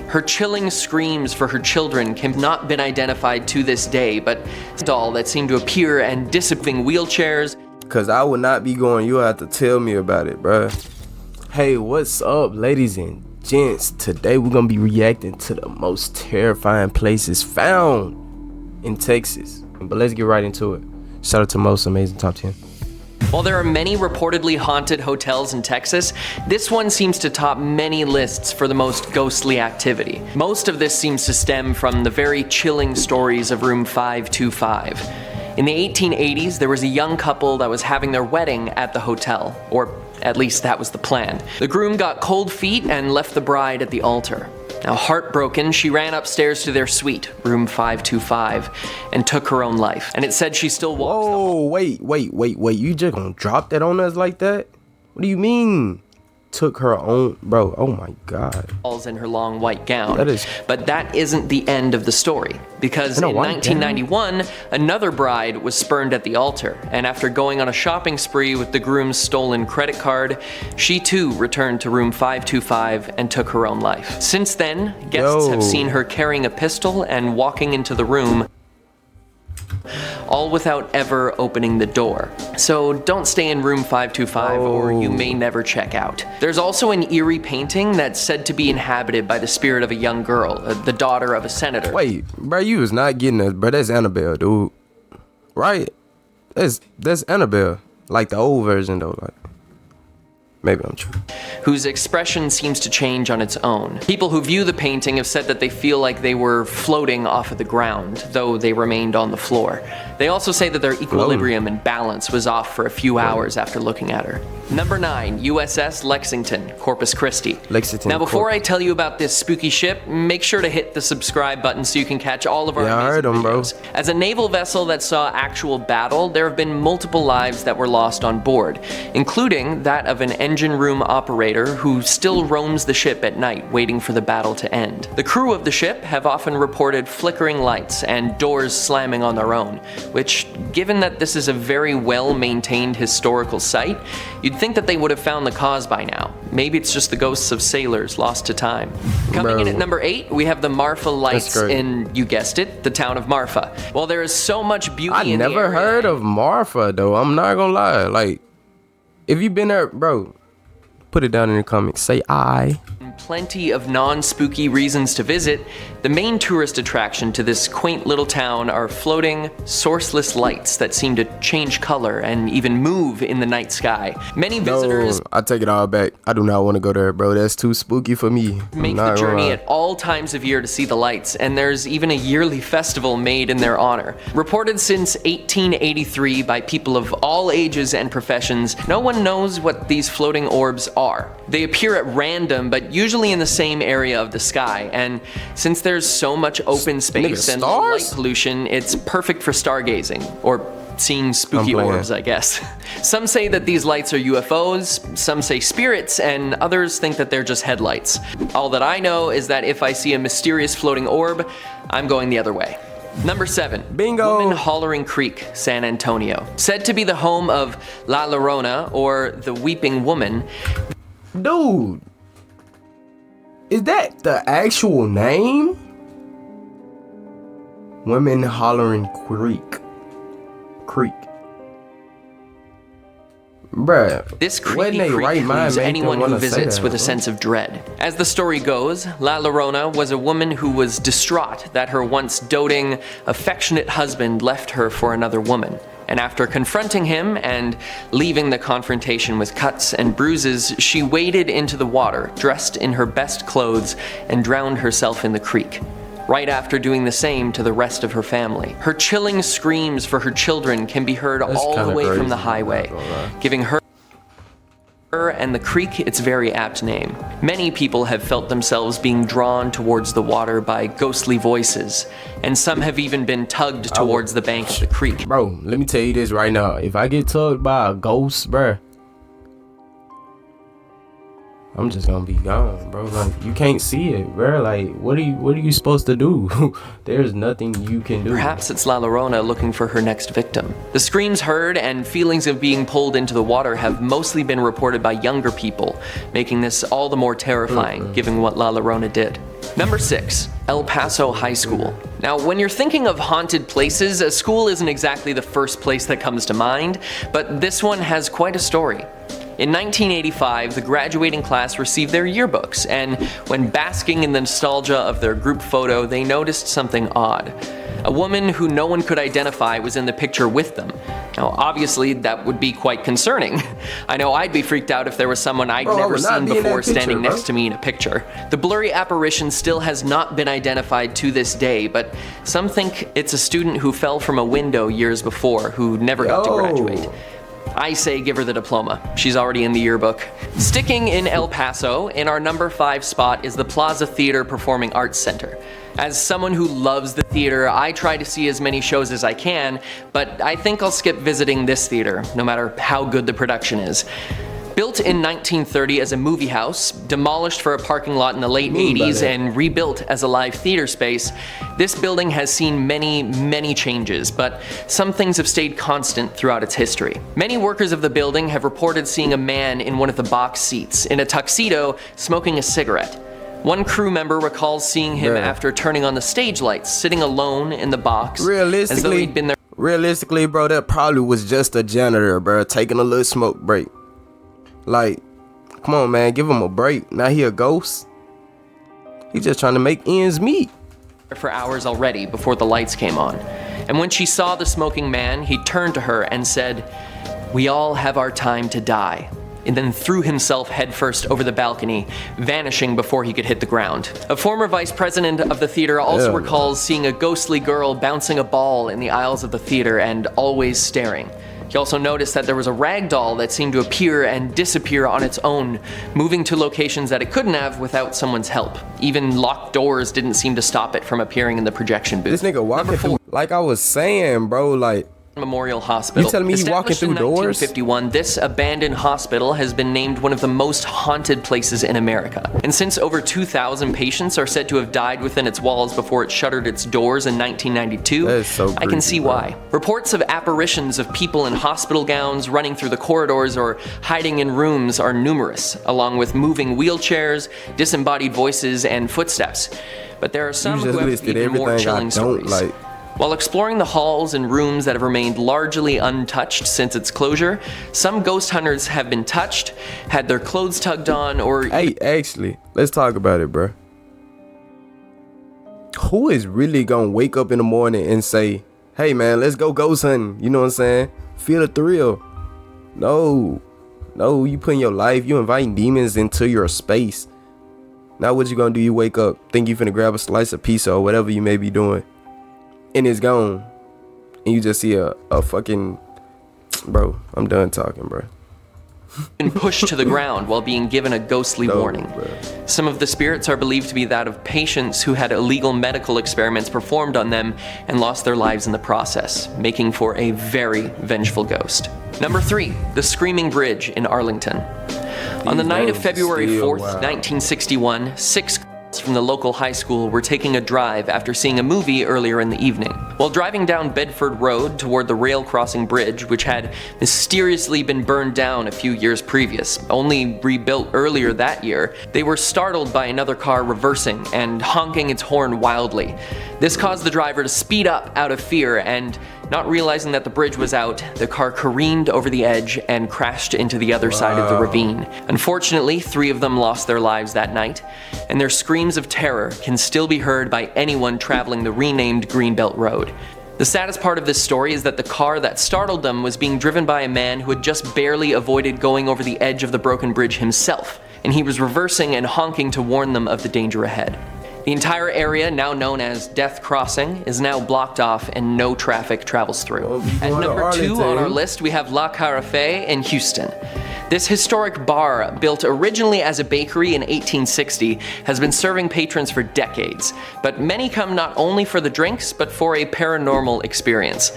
Her chilling screams for her children can not been identified to this day, but a doll that seemed to appear and disappear wheelchairs. Cause I would not be going, you'll have to tell me about it, bruh. Hey, what's up, ladies and gents? Today we're gonna be reacting to the most terrifying places found in Texas. But let's get right into it. Shout out to Most Amazing Top 10. While there are many reportedly haunted hotels in Texas, this one seems to top many lists for the most ghostly activity. Most of this seems to stem from the very chilling stories of room 525. In the 1880s, there was a young couple that was having their wedding at the hotel, or at least that was the plan. The groom got cold feet and left the bride at the altar. Now, heartbroken, she ran upstairs to their suite, room 525, and took her own life. And it said she still walks. Oh, wait. You just gonna drop that on us like that? What do you mean? Took her own, bro? Oh my God. Falls in her long white gown. But that isn't the end of the story, because in 1991, another bride was spurned at the altar, and after going on a shopping spree with the groom's stolen credit card, she too returned to room 525 and took her own life. Since then, guests have seen her carrying a pistol and walking into the room, all without ever opening the door. So don't stay in room 525 or you may never check out. There's also an eerie painting that's said to be inhabited by the spirit of a young girl, the daughter of a senator. Wait, bro, you was not getting us, bro. That's Annabelle, dude. Right? That's Annabelle. Like the old version though, like. Maybe I'm true. Whose expression seems to change on its own. People who view the painting have said that they feel like they were floating off of the ground, though they remained on the floor. They also say that their equilibrium and balance was off for a few hours after looking at her. Number 9, USS Lexington, Corpus Christi. Now, before I tell you about this spooky ship, make sure to hit the subscribe button so you can catch all of our amazing videos. Bro. As a naval vessel that saw actual battle, there have been multiple lives that were lost on board, including that of an engine room operator who still roams the ship at night waiting for the battle to end. The crew of the ship have often reported flickering lights and doors slamming on their own, which, given that this is a very well-maintained historical site, you'd think that they would have found the cause by now. Maybe it's just the ghosts of sailors lost to time. Coming in at number 8, we have the Marfa Lights in, you guessed it, the town of Marfa. While there is so much beauty in the area. I never heard of Marfa though, I'm not gonna lie. Like, if you've been there, bro, put it down in the comments, say I. Plenty of non-spooky reasons to visit, the main tourist attraction to this quaint little town are floating, sourceless lights that seem to change color and even move in the night sky. Many visitors... I take it all back. I do not want to go there, bro. That's too spooky for me. Make the journey at all times of year to see the lights, and there's even a yearly festival made in their honor. Reported since 1883 by people of all ages and professions, no one knows what these floating orbs are. They appear at random, but usually in the same area of the sky, and since there's so much open space and light pollution, it's perfect for stargazing, or seeing spooky orbs, I guess. Some say that these lights are UFOs, some say spirits, and others think that they're just headlights. All that I know is that if I see a mysterious floating orb, I'm going the other way. Number 7. Bingo! Woman Hollering Creek, San Antonio. Said to be the home of La Llorona, or the Weeping Woman. Dude! Is that the actual name? Women Hollering Creek. Bruh, this creepy creek leaves anyone who visits with a sense of dread. As the story goes, La Llorona was a woman who was distraught that her once doting, affectionate husband left her for another woman. And after confronting him and leaving the confrontation with cuts and bruises, she waded into the water, dressed in her best clothes, and drowned herself in the creek, right after doing the same to the rest of her family. Her chilling screams for her children can be heard all the way from the highway, giving her and the creek its very apt name. Many people have felt themselves being drawn towards the water by ghostly voices, and some have even been tugged towards the bank of the creek. Bro, let me tell you this right now. If I get tugged by a ghost, bruh, I'm just gonna be gone, bro. Like, you can't see it, bro. Like, what are you supposed to do? There's nothing you can do. Perhaps it's La Llorona looking for her next victim. The screams heard and feelings of being pulled into the water have mostly been reported by younger people, making this all the more terrifying, given what La Llorona did. Number 6, El Paso High School. Now, when you're thinking of haunted places, a school isn't exactly the first place that comes to mind, but this one has quite a story. In 1985, the graduating class received their yearbooks, and when basking in the nostalgia of their group photo, they noticed something odd. A woman who no one could identify was in the picture with them. Now, obviously, that would be quite concerning. I know I'd be freaked out if there was someone I'd never seen before standing next to me in a picture. The blurry apparition still has not been identified to this day, but some think it's a student who fell from a window years before who never got to graduate. I say give her the diploma. She's already in the yearbook. Sticking in El Paso, in our number 5 spot is the Plaza Theater Performing Arts Center. As someone who loves the theater, I try to see as many shows as I can, but I think I'll skip visiting this theater, no matter how good the production is. Built in 1930 as a movie house, demolished for a parking lot in the late 80s, and rebuilt as a live theater space, this building has seen many changes, but some things have stayed constant throughout its history. Many workers of the building have reported seeing a man in one of the box seats, in a tuxedo, smoking a cigarette. One crew member recalls seeing him after turning on the stage lights, sitting alone in the box, as though he'd been there. Realistically, bro, that probably was just a janitor, bro, taking a little smoke break. Like, come on, man, give him a break. Now he a ghost? He's just trying to make ends meet. For hours already before the lights came on. And when she saw the smoking man, he turned to her and said, "We all have our time to die," and then threw himself headfirst over the balcony, vanishing before he could hit the ground. A former vice president of the theater also recalls seeing a ghostly girl bouncing a ball in the aisles of the theater and always staring. He also noticed that there was a rag doll that seemed to appear and disappear on its own, moving to locations that it couldn't have without someone's help. Even locked doors didn't seem to stop it from appearing in the projection booth. This nigga walking through, like I was saying, bro, like, Memorial Hospital. You telling me he walking through doors? In 1951, this abandoned hospital has been named one of the most haunted places in America. And since over 2,000 patients are said to have died within its walls before it shuttered its doors in 1992, I can see why. Reports of apparitions of people in hospital gowns running through the corridors or hiding in rooms are numerous, along with moving wheelchairs, disembodied voices, and footsteps. But there are some who have even more chilling stories. While exploring the halls and rooms that have remained largely untouched since its closure, some ghost hunters have been touched, had their clothes tugged on, or... Hey, actually, let's talk about it, bro. Who is really gonna wake up in the morning and say, "Hey, man, let's go ghost hunting"? You know what I'm saying? Feel the thrill. No, you putting your life, you inviting demons into your space. Now what you gonna do? You wake up, think you finna grab a slice of pizza or whatever you may be doing, and it's gone, and you just see a fucking, bro, I'm done talking, bro. And pushed to the ground while being given a ghostly warning. Bro. Some of the spirits are believed to be that of patients who had illegal medical experiments performed on them and lost their lives in the process, making for a very vengeful ghost. Number 3, the Screaming Bridge in Arlington. On the night of February 4th, 1961, 6 from the local high school were taking a drive after seeing a movie earlier in the evening. While driving down Bedford Road toward the rail crossing bridge, which had mysteriously been burned down a few years previous, only rebuilt earlier that year, they were startled by another car reversing and honking its horn wildly. This caused the driver to speed up out of fear, and not realizing that the bridge was out, the car careened over the edge and crashed into the other side of the ravine. Unfortunately, 3 of them lost their lives that night, and their screams of terror can still be heard by anyone traveling the renamed Greenbelt Road. The saddest part of this story is that the car that startled them was being driven by a man who had just barely avoided going over the edge of the broken bridge himself, and he was reversing and honking to warn them of the danger ahead. The entire area, now known as Death Crossing, is now blocked off and no traffic travels through. At number 2 on our list, we have La Carafe in Houston. This historic bar, built originally as a bakery in 1860, has been serving patrons for decades, but many come not only for the drinks, but for a paranormal experience.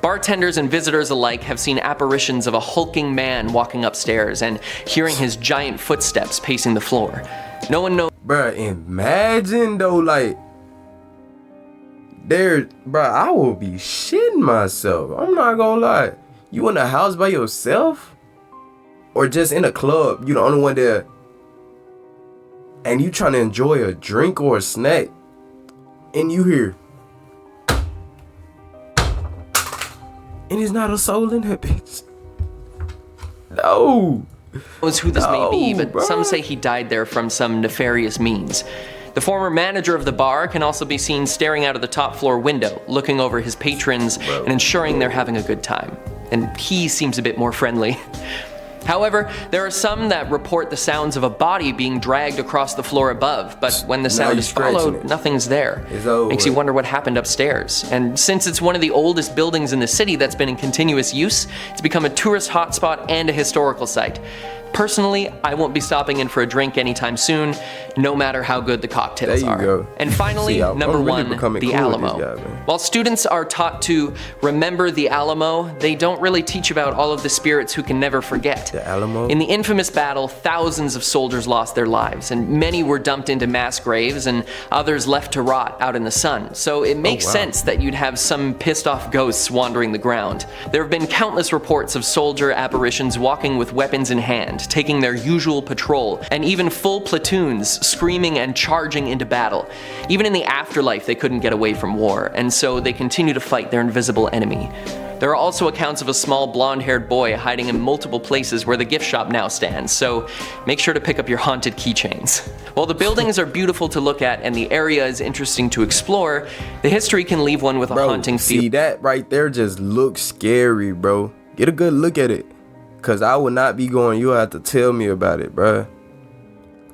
Bartenders and visitors alike have seen apparitions of a hulking man walking upstairs and hearing his giant footsteps pacing the floor. No one knows. Bruh, imagine though, like, bruh, I will be shitting myself. I'm not gonna lie. You in the house by yourself? Or just in a club, you the only one there, and you trying to enjoy a drink or a snack, and you hear, and there's not a soul in that bitch. No. Who this may be, but bruh. some say he died there from some nefarious means. The former manager of the bar can also be seen staring out of the top floor window, looking over his patrons and ensuring they're having a good time. And he seems a bit more friendly. However, there are some that report the sounds of a body being dragged across the floor above, but when the sound is followed, nothing's there. Makes you wonder what happened upstairs. And since it's one of the oldest buildings in the city that's been in continuous use, it's become a tourist hotspot and a historical site. Personally, I won't be stopping in for a drink anytime soon, no matter how good the cocktails are. Go. And finally, number really one, the Alamo. While students are taught to remember the Alamo, they don't really teach about all of the spirits who can never forget. The Alamo? In the infamous battle, thousands of soldiers lost their lives, and many were dumped into mass graves, and others left to rot out in the sun. So it makes sense that you'd have some pissed off ghosts wandering the ground. There have been countless reports of soldier apparitions walking with weapons in hand, taking their usual patrol, and even full platoons screaming and charging into battle. Even in the afterlife, they couldn't get away from war, and so they continue to fight their invisible enemy. There are also accounts of a small blonde-haired boy hiding in multiple places where the gift shop now stands, so make sure to pick up your haunted keychains. While the buildings are beautiful to look at and the area is interesting to explore, the history can leave one with a haunting feel. See, that right there just looks scary, bro. Get a good look at it. Cause I would not be going, you'll have to tell me about it, bruh.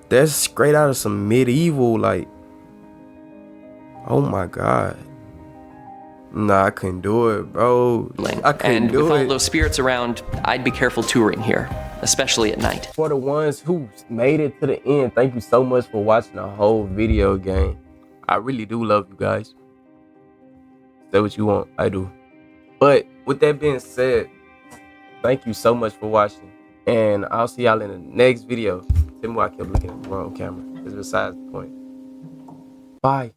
That's straight out of some medieval, like, oh my God. Nah, I couldn't do it, bro. I couldn't do it. And with all those spirits around, I'd be careful touring here, especially at night. For the ones who made it to the end, thank you so much for watching the whole video game. I really do love you guys. Say what you want, I do. But with that being said, thank you so much for watching, and I'll see y'all in the next video. Tell me why I kept looking at the wrong camera. It's besides the point. Bye.